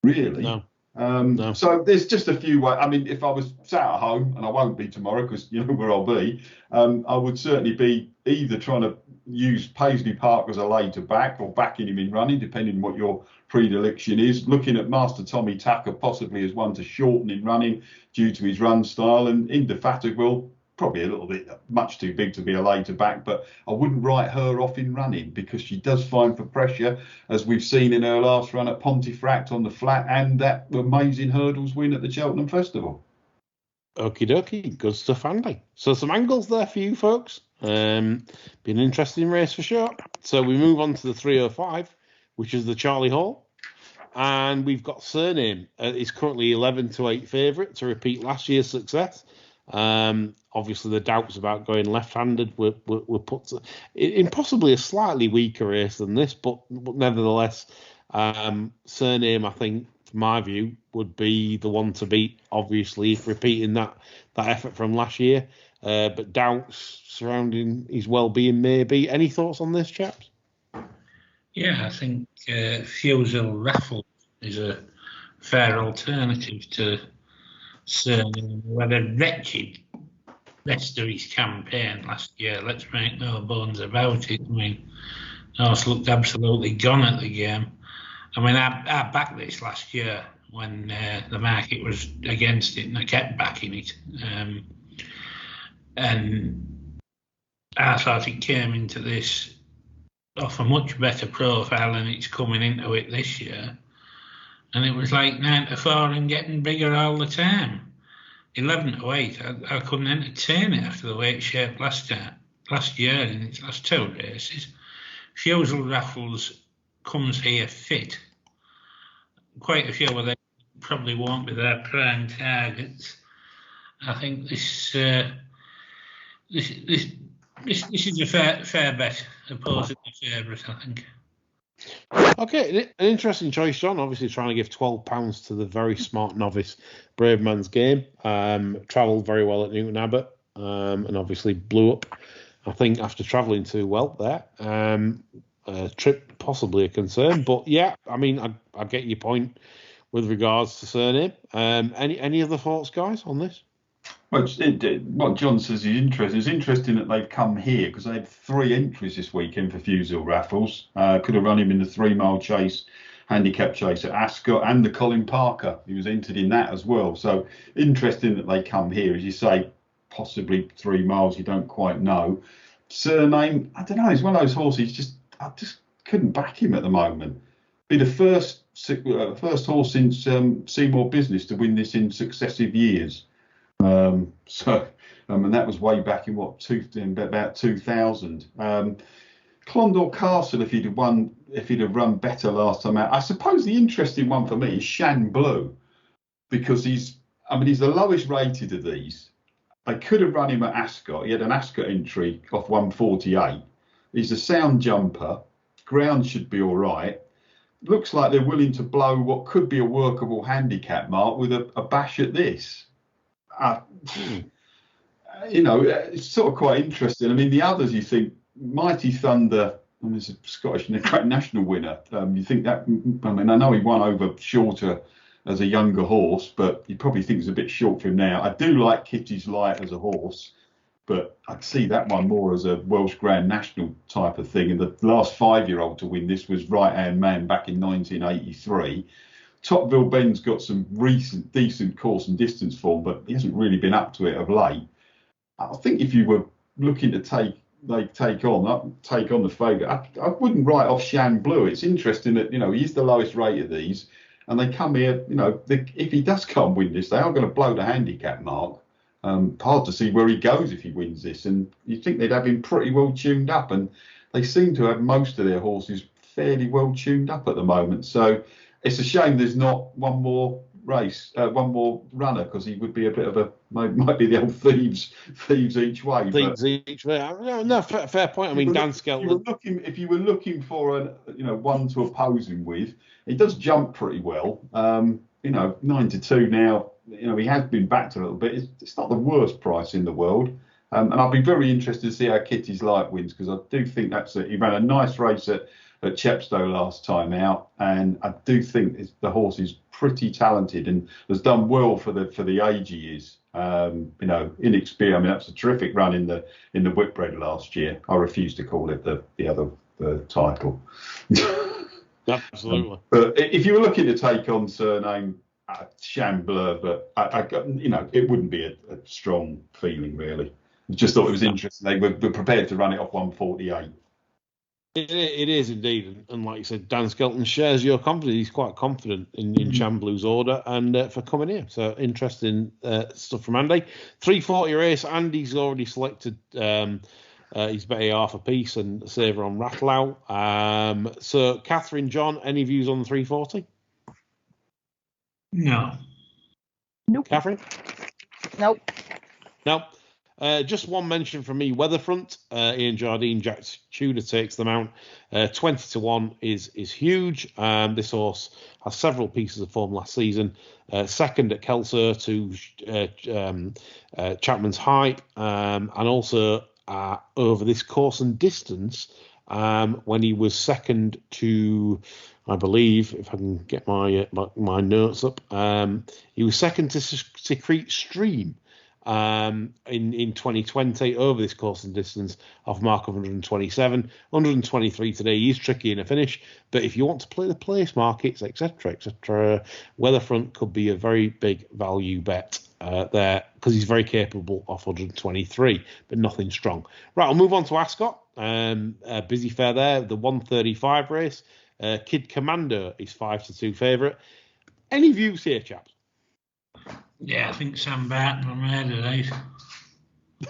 really. No. So there's just a few ways. I mean, if I was sat at home, and I won't be tomorrow because where I'll be, I would certainly be either trying to use Paisley Park as a lay to back or backing him in running, depending on what your predilection is. Looking at Master Tommy Tucker possibly as one to shorten in running due to his run style, and Indefatigable probably a little bit much too big to be a lay to back, but I wouldn't write her off in running because she does find for pressure, as we've seen in her last run at Pontefract on the flat and that amazing hurdles win at the Cheltenham Festival. Okie dokie, good stuff, Andy. So some angles there for you folks. Be an interesting race for sure. So we move on to the 305, which is the Charlie Hall. And we've got Surname. It's currently 11-8 favourite to repeat last year's success. Obviously, the doubts about going left-handed were put in possibly a slightly weaker race than this, but nevertheless, Surname, I think, from my view, would be the one to beat, obviously, repeating that effort from last year. But doubts surrounding his well-being, maybe. Any thoughts on this, chaps? Yeah, I think Fusel Raffle is a fair alternative to Surname, who had a wretched rest of his campaign last year. Let's make no bones about it. I mean, Norse looked absolutely gone at the game. I mean, I backed this last year when the market was against it, and I kept backing it. And I thought it came into this off a much better profile than it's coming into it this year. And it was like 9-4 and getting bigger all the time. 11-8, I couldn't entertain it after the way it shaped last year in its last two races. Fusel Raffles comes here fit. Quite a few of them probably won't be their prime targets. I think this is a fair bet, opposing the favourite, I think. Okay, an interesting choice, John. Obviously trying to give £12 to the very smart novice Brave Man's Game. Travelled very well at Newton Abbot and obviously blew up, I think, after travelling too well there. Trip possibly a concern, but yeah, I mean, I get your point with regards to Surname. Any other thoughts, guys, on this? Well, what John says is interesting. It's interesting that they've come here because they had 3 entries this weekend for Fusel Raffles. Could have run him in the 3-mile chase, handicap chase at Ascot, and the Colin Parker. He was entered in that as well. So interesting that they come here. As you say, possibly 3 miles, you don't quite know. Surname, I don't know, he's one of those horses, I just couldn't back him at the moment. Be the first horse since Seymour Business to win this in successive years. And that was way back in about 2000. Clondalk Castle, if he'd have run better last time out. I suppose the interesting one for me is Shan Blue, because he's the lowest rated of these. They could have run him at Ascot. He had an Ascot entry off 148. He's a sound jumper. Ground should be all right. Looks like they're willing to blow what could be a workable handicap mark with a bash at this. It's sort of quite interesting. I mean, the others, you think Mighty Thunder, and there's a Scottish national winner. You think that? I mean, I know he won over Shorter as a younger horse, but you probably think it's a bit short for him now. I do like Kitty's Light as a horse, but I'd see that one more as a Welsh Grand National type of thing. And the last 5-year-old to win this was Right Hand Man back in 1983. Topville Ben's got some recent decent course and distance form, but he hasn't really been up to it of late. I think if you were looking to take on the favourite, I wouldn't write off Shan Blue. It's interesting that he's the lowest rate of these, and they come here. If he does come win this, they are going to blow the handicap mark. Hard to see where he goes if he wins this, and you think they'd have him pretty well tuned up, and they seem to have most of their horses fairly well tuned up at the moment. So it's a shame there's not one more runner, because he would be a bit of might be the old thieves each way. Each way. No, fair point. I mean, Dan Skelton. If you were looking for one to oppose him with, he does jump pretty well. 9-2 now. He has been backed a little bit. It's not the worst price in the world. And I'll be very interested to see how Kitty's Light wins, because I do think he ran a nice race at Chepstow last time out, and I do think the horse is pretty talented and has done well for the age he is. Inexperienced. I mean, that's a terrific run in the Whitbread last year. I refuse to call it the other title. Absolutely. But if you were looking to take on Surname, Shan Bleu, but it wouldn't be a strong feeling really. Just thought it was interesting. They were prepared to run it off 148. It is indeed, and like you said, Dan Skelton shares your confidence. He's quite confident in Chamblu's order and for coming here. So interesting stuff from Andy. 340 race. Andy's already selected. He's betting half a piece and saver on Rattleout. So Cathryn, John, any views on the 340? No. Nope. Cathryn? Nope. No. Just one mention from me. Weatherfront, Ian Jardine, Jack Tudor takes them out. 20-1 is huge. This horse has several pieces of form last season. Second at Kelso to Chapman's Hype, and also over this course and distance when he was second to, I believe, if I can get my notes up, he was second to Secrete Stream. In 2020 over this course and distance off mark of 127, 123 today. He's tricky in a finish, but if you want to play the place markets, etc., Weatherfront could be a very big value bet there because he's very capable off 123, but nothing strong. Right, I'll move on to Ascot. Busy fair there, the 135 race. Kid Commando is 5-2 favourite. Any views here, chaps? Yeah, I think Sam Barton from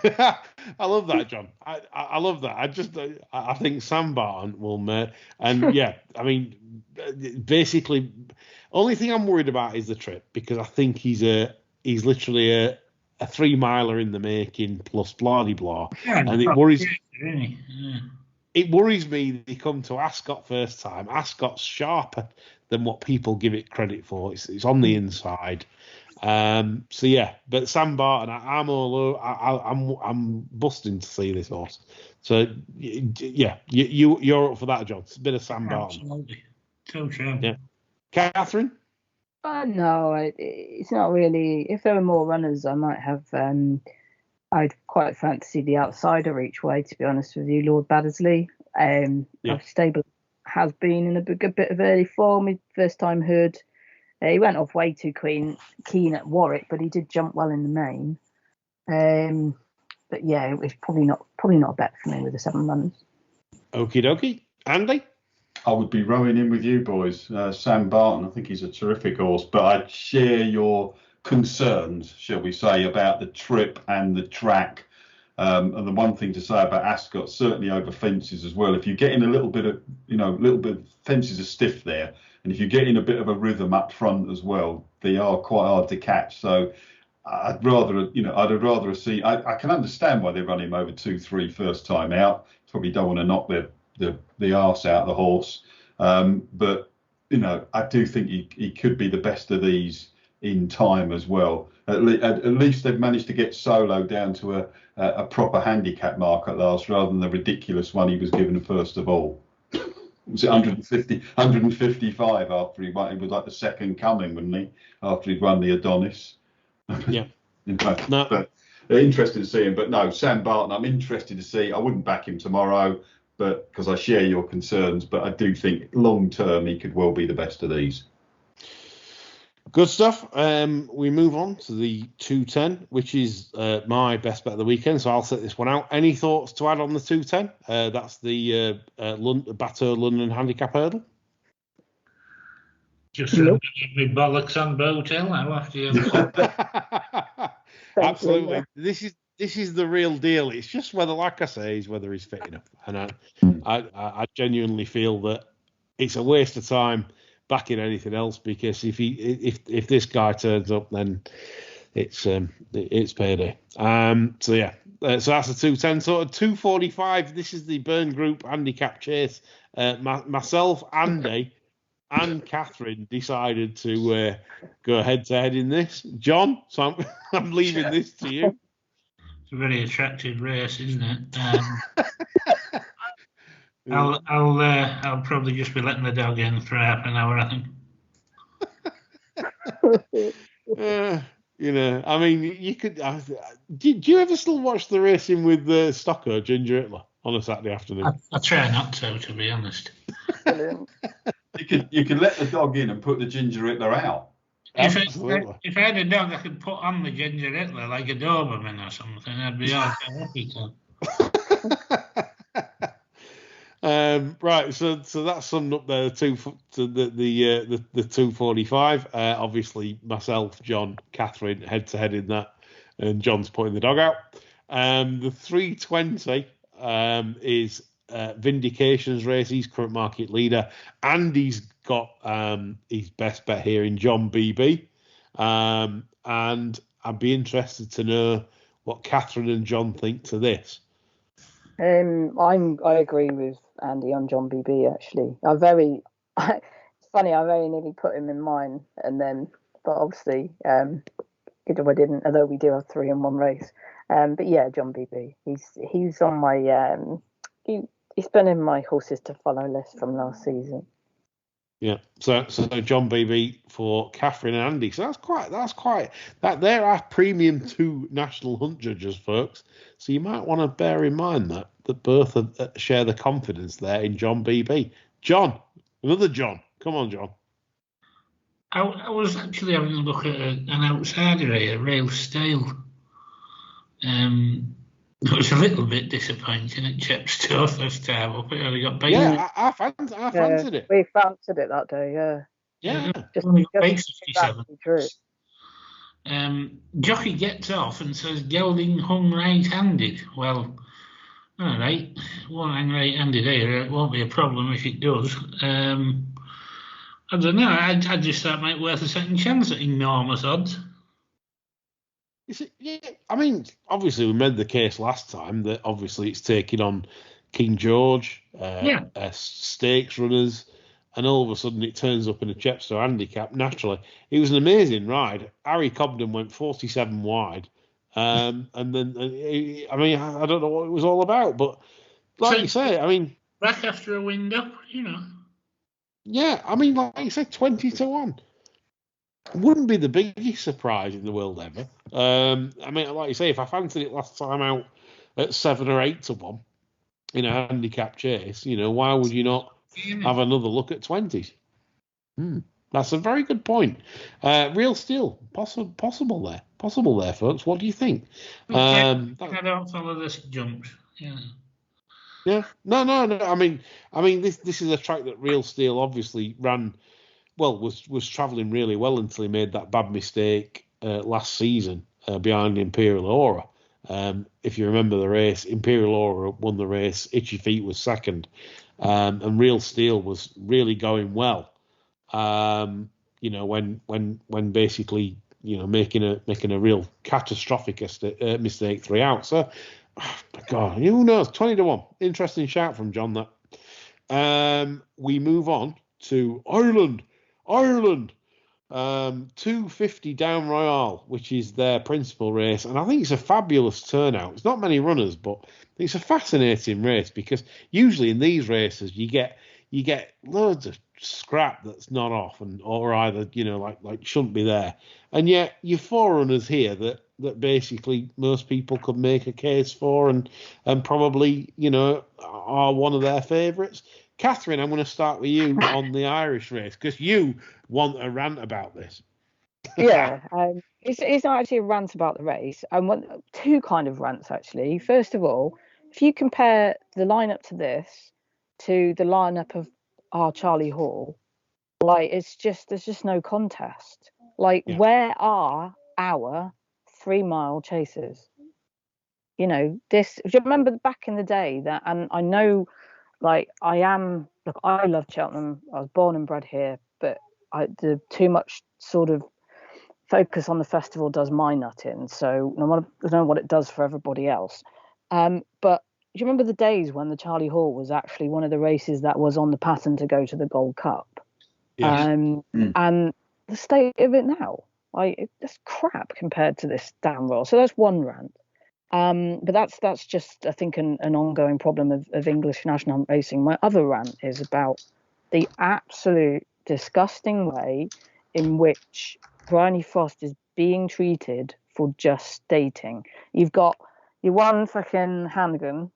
there I love that, John. I love that. I think Sam Barton will make, and yeah, I mean, basically, only thing I'm worried about is the trip because I think he's literally a 3-miler in the making plus blah de blah, and it worries. It worries me that he come to Ascot first time. Ascot's sharper than what people give it credit for. It's on the inside. So yeah, but Sam Barton, I'm all over. I'm busting to see this horse. So yeah, you're up for that, John. It's a bit of Sam Barton. Absolutely, so true. Yeah, Cathryn. No, it's not really. If there were more runners, I might have. I'd quite fancy the outsider each way. To be honest with you, Lord Baddesley. Stable has been in a good bit of early form. His first time heard. He went off way too keen at Warwick, but he did jump well in the main. But yeah, it's probably not a bet for me with the 7 runners. Okie dokie. Andy? I would be rowing in with you boys. Sam Barton, I think he's a terrific horse, but I share your concerns, shall we say, about the trip and the track. And the one thing to say about Ascot, certainly over fences as well. If you get in a little bit of fences are stiff there. And if you get in a bit of a rhythm up front as well, they are quite hard to catch. So I'd rather see. I can understand why they run him over 2-3 first time out. Probably don't want to knock the arse out of the horse. But I do think he could be the best of these in time as well. At least they've managed to get Solo down to a proper handicap mark at last, rather than the ridiculous one he was given first of all. Was it 155 after he won? It was like the second coming, wasn't he? After he'd won the Adonis. Yeah. No. But interesting to see him. But no, Sam Barton, I'm interested to see. I wouldn't back him tomorrow, but because I share your concerns. But I do think long term he could well be the best of these. Good stuff. We move on to the 210, which is my best bet of the weekend. So I'll set this one out. Any thoughts to add on the 210? That's the Bateaux London Handicap Hurdle. Just me bollocks on Boatel now after you. Absolutely. This is the real deal. It's just whether, like I say, is whether he's fit enough. And I genuinely feel that it's a waste of time backing anything else, because if this guy turns up, then it's payday. So yeah, so that's a 210. So at 245, this is the Byrne Group Handicap Chase. Myself, Andy, and Cathryn decided to go head to head in this. John, so I'm leaving this to you. It's a very attractive race, isn't it? I'll probably just be letting the dog in for half an hour, I think. I mean, you could. Do you ever still watch the racing with Stocker, Ginger Hitler, on a Saturday afternoon? I try not to be honest. You could let the dog in and put the Ginger Hitler out. If I had a dog, I could put on the Ginger Hitler like a Doberman or something. I'd be all happy to. Right, so that's summed up there. The 245. Obviously, myself, John, Cathryn, head to head in that, and John's putting the dog out. The 320 is Vindications race. He's current market leader, and he's got his best bet here in John BB. And I'd be interested to know what Cathryn and John think to this. I agree with Andy on John BB. Actually, it's funny. I very nearly put him in mine, but obviously, good job I didn't. Although we do have 3 in 1 race. But yeah, John BB. He's on my he's been in my horses to follow list from last season. Yeah, so John BB for Cathryn and Andy. So that's quite there are premium 2 national hunt judges, folks. So you might want to bear in mind that both share the confidence there in John BB. John, another John. Come on, John. I was actually having a look at an outsider here, Rail Stale. It was a little bit disappointing at Chepstow first time up. It only got beaten. Yeah, I fancied it. We fancied it that day, yeah. Yeah. Only got beat 57. Jockey gets off and says gelding hung right-handed. Well, all right, won't hang right-handed here. It won't be a problem if it does. I don't know. I just thought it might be worth a second chance at enormous odds. Yeah, I mean, obviously we made the case last time that obviously it's taking on King George, stakes runners, and all of a sudden it turns up in a Chepstow handicap. Naturally, it was an amazing ride. Harry Cobden went 47 wide, and then I mean I don't know what it was all about, but like you say, I mean, back after a wind up, Yeah, I mean, like you said, 20-1. Wouldn't be the biggest surprise in the world ever. I mean, like you say, if I fancied it last time out at 7 or 8-1 in a handicap chase, why would you not have another look at 20s? That's a very good point. Real Steel, possible there, folks. What do you think? I don't follow this jump. Yeah, no. I mean, this is a track that Real Steel obviously ran. Well, was travelling really well until he made that bad mistake last season behind Imperial Aura. If you remember the race, Imperial Aura won the race. Itchy Feet was second, and Real Steel was really going well. When basically making a real catastrophic mistake 3 out. So, God, who knows? 20-1. Interesting shout from John. That. We move on to Ireland. 250 Down Royal, which is their principal race, and I think it's a fabulous turnout. It's not many runners, but it's a fascinating race because usually in these races you get loads of scrap that's not off or either like shouldn't be there, and yet you're 4 runners here that basically most people could make a case for and probably are one of their favourites. Cathryn, I'm going to start with you on the Irish race because you want a rant about this. Yeah, it's not actually a rant about the race. I want 2 kind of rants actually. First of all, if you compare the lineup to this to the lineup of our Charlie Hall, there's just no contest. Where are our 3-mile chasers? Do you remember back in the day that, and I know. I love Cheltenham. I was born and bred here, but the too much sort of focus on the festival does my nut in. So I don't know what it does for everybody else. But do you remember the days when the Charlie Hall was actually one of the races that was on the pattern to go to the Gold Cup? Yes. And the state of it now, it's crap compared to this Down Royal. So that's one rant. But that's just, I think, an ongoing problem of English national hunt racing. My other rant is about the absolute disgusting way in which Bryony Frost is being treated for just stating. You've got your one fucking Hannigan.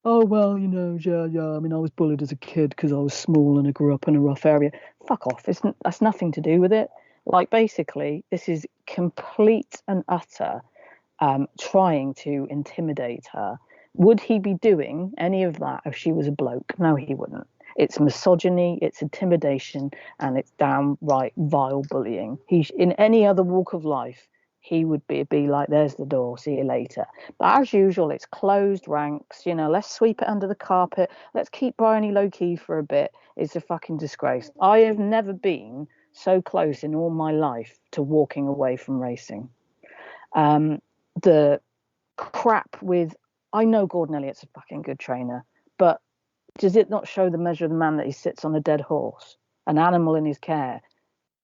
Oh, well, yeah. I mean, I was bullied as a kid because I was small and I grew up in a rough area. Fuck off. That's nothing to do with it. Basically, this is complete and utter trying to intimidate her Would he be doing any of that if she was a bloke? No, he wouldn't. It's misogyny, it's intimidation, and it's downright vile bullying. In any other walk of life, he would be like, there's the door, see you later. But as usual, it's closed ranks. Let's sweep it under the carpet. Let's keep Bryony low-key for a bit. It's a fucking disgrace. I have never been so close in all my life to walking away from racing. The crap with... I know Gordon Elliott's a fucking good trainer, but does it not show the measure of the man that he sits on a dead horse, an animal in his care?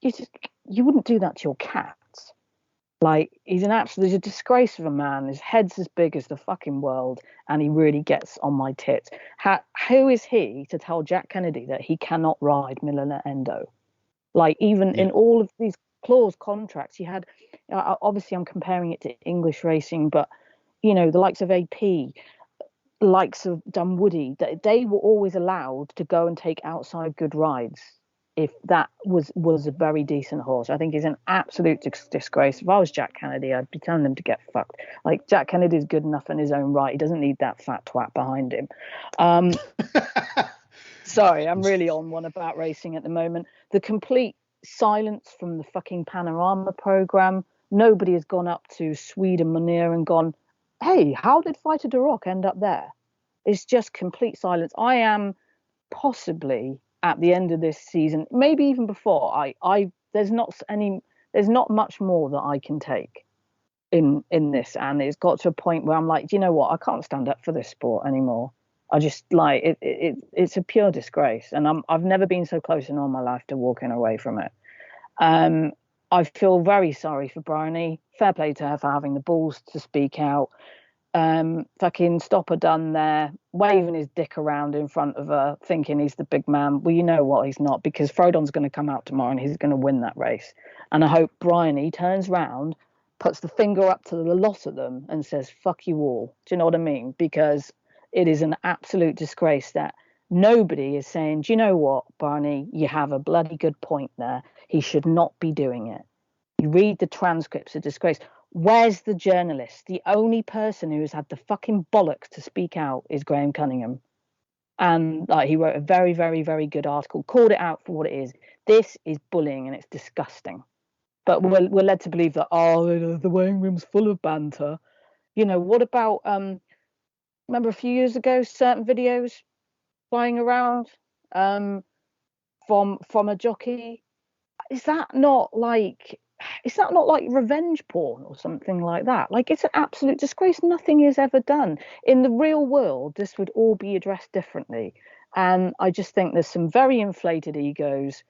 You wouldn't do that to your cats. Like, he's there's a disgrace of a man. His head's as big as the fucking world, and he really gets on my tits. Who is he to tell Jack Kennedy that he cannot ride Milner Endo? Like, even in all of these clause contracts, he had, obviously I'm comparing it to English racing, but, the likes of AP, likes of Dunwoody, they were always allowed to go and take outside good rides if that was a very decent horse. I think he's an absolute disgrace. If I was Jack Kennedy, I'd be telling them to get fucked. Like, Jack Kennedy's good enough in his own right. He doesn't need that fat twat behind him. Sorry, I'm really on one about racing at the moment. The complete silence from the fucking Panorama programme. Nobody has gone up to Sweden Munir and gone, hey, how did Fighter de Rock end up there? It's just complete silence. I am possibly at the end of this season, maybe even before, there's not much more that I can take in this, and it's got to a point where I'm like, do you know what? I can't stand up for this sport anymore. I just like it's a pure disgrace, and I've never been so close in all my life to walking away from it. I feel very sorry for Bryony. Fair play to her for having the balls to speak out. Fucking Stopper done there, waving his dick around in front of her, thinking he's the big man. Well, you know what, he's not, because Frodon's going to come out tomorrow and he's going to win that race. And I hope Bryony turns round, puts the finger up to the lot of them and says, fuck you all. Do you know what I mean? Because it is an absolute disgrace that nobody is saying, do you know what, Barney, you have a bloody good point there. He should not be doing it. You read the transcripts, a disgrace. Where's the journalist? The only person who has had the fucking bollocks to speak out is Graham Cunningham. And he wrote a very, very, very good article, called it out for what it is. This is bullying and it's disgusting. But we're led to believe that, the weighing room's full of banter. What about, remember a few years ago, certain videos flying around from a jockey? Is that not like revenge porn or something like that? Like, it's an absolute disgrace. Nothing is ever done. In the real world, this would all be addressed differently. And I just think there's some very inflated egos.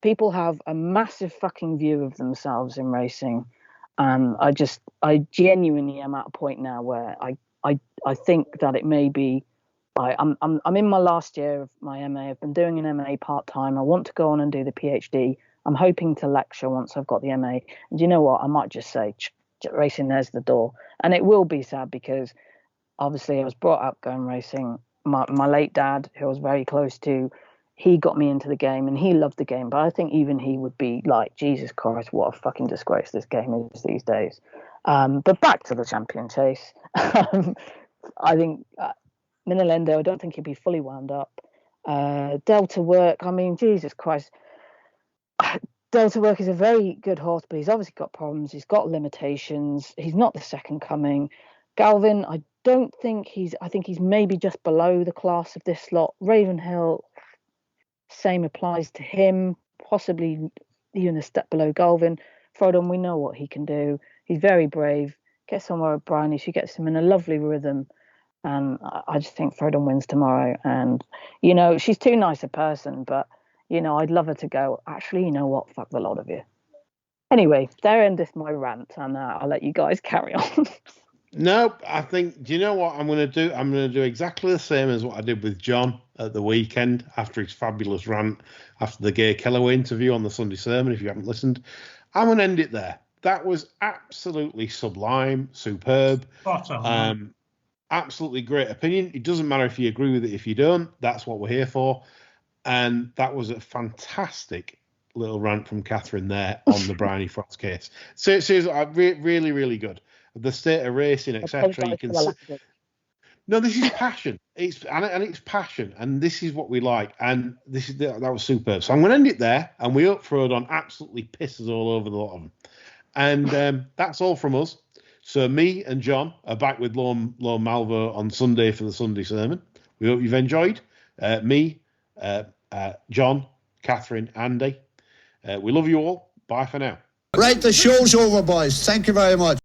People have a massive fucking view of themselves in racing. And I genuinely am at a point now where I think that it may be, I'm in my last year of my MA. I've been doing an MA part-time. I want to go on and do the PhD. I'm hoping to lecture once I've got the MA. And you know what? I might just say, racing, there's the door. And it will be sad because obviously I was brought up going racing. My late dad, who I was very close to, he got me into the game and he loved the game. But I think even he would be like, Jesus Christ, what a fucking disgrace this game is these days. But back to the Champion Chase. I think Minolendo, I don't think he'd be fully wound up. Delta Work, I mean, Jesus Christ. Delta Work is a very good horse, but he's obviously got problems. He's got limitations. He's not the second coming. Galvin, I think he's maybe just below the class of this lot. Ravenhill, same applies to him, possibly even a step below Galvin. Frodon, we know what he can do. He's very brave. Gets somewhere with Bryony. She gets him in a lovely rhythm. And I just think Frodon wins tomorrow. And, she's too nice a person, but I'd love her to go, actually, you know what? Fuck the lot of you. Anyway, there endeth my rant, and I'll let you guys carry on. No, I think, do you know what I'm going to do? I'm going to do exactly the same as what I did with John at the weekend after his fabulous rant, after the Gay Kellaway interview on the Sunday sermon, if you haven't listened. I'm going to end it there. That was absolutely sublime, superb. Absolutely great opinion. It doesn't matter if you agree with it, if you don't. That's what we're here for. And that was a fantastic little rant from Cathryn there on the Bryony Frost case. So seriously, really, really good. The state of racing, etc. You can see. No, this is passion. It's passion, and this is what we like. And that was superb. So I'm going to end it there, and we hope Frodon absolutely pisses all over the lot of them. And that's all from us. So me and John are back with Lorne Malvo on Sunday for the Sunday sermon. We hope you've enjoyed. Me, John, Cathryn, Andy. We love you all. Bye for now. Right, the show's over, boys. Thank you very much.